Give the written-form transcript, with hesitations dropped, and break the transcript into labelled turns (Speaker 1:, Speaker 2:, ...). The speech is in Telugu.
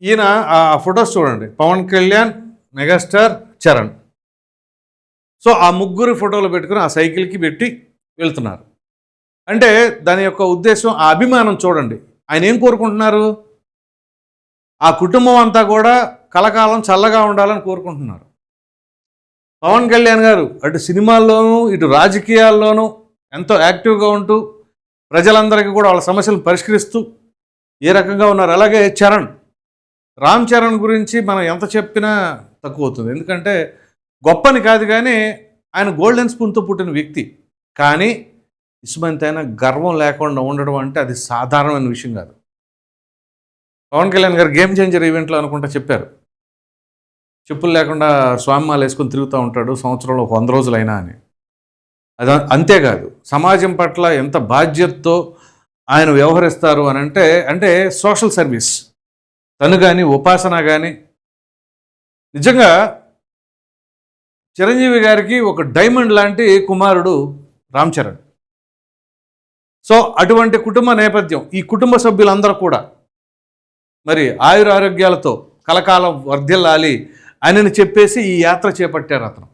Speaker 1: ఈయన ఆ ఫొటోస్ చూడండి, పవన్ కళ్యాణ్, మెగాస్టార్, చరణ్. సో ఆ ముగ్గురు ఫోటోలు పెట్టుకుని ఆ సైకిల్కి పెట్టి వెళ్తున్నారు. అంటే దాని యొక్క ఉద్దేశం, ఆ అభిమానం చూడండి. ఆయన ఏం కోరుకుంటున్నారు? ఆ కుటుంబం అంతా కూడా కలకాలం చల్లగా ఉండాలని కోరుకుంటున్నారు. పవన్ కళ్యాణ్ గారు అటు సినిమాల్లోనూ ఇటు రాజకీయాల్లోనూ ఎంతో యాక్టివ్గా ఉంటూ ప్రజలందరికీ కూడా వాళ్ళ సమస్యలను పరిష్కరిస్తూ ఏ రకంగా ఉన్నారు. అలాగే రామ్ చరణ్ గురించి మనం ఎంత చెప్పినా తక్కువ అవుతుంది. ఎందుకంటే గొప్పని కాదు, కానీ ఆయన గోల్డెన్ స్పూన్తో పుట్టిన వ్యక్తి. కానీ ఇసుమంతైనా గర్వం లేకుండా ఉండడం అంటే అది సాధారణమైన విషయం కాదు. పవన్ కళ్యాణ్ గారు గేమ్ చేంజర్ ఈవెంట్లో అనుకుంటా చెప్పారు, చెప్పులు లేకుండా స్వామిమాలు వేసుకొని తిరుగుతూ ఉంటాడు సంవత్సరంలో 100 రోజులైనా అని. అది అంతేకాదు, సమాజం పట్ల ఎంత బాధ్యతతో ఆయన వ్యవహరిస్తారు అని అంటే సోషల్ సర్వీస్. తను కానీ, ఉపాసన కానీ, నిజంగా చిరంజీవి గారికి ఒక డైమండ్ లాంటి కుమారుడు రామ్ చరణ్. సో అటువంటి కుటుంబ నేపథ్యం, ఈ కుటుంబ సభ్యులందరూ కూడా మరి ఆయురారోగ్యాలతో కలకాలం వర్ధిల్లాలి అని చెప్పేసి ఈ యాత్ర చేపట్టారు అతను.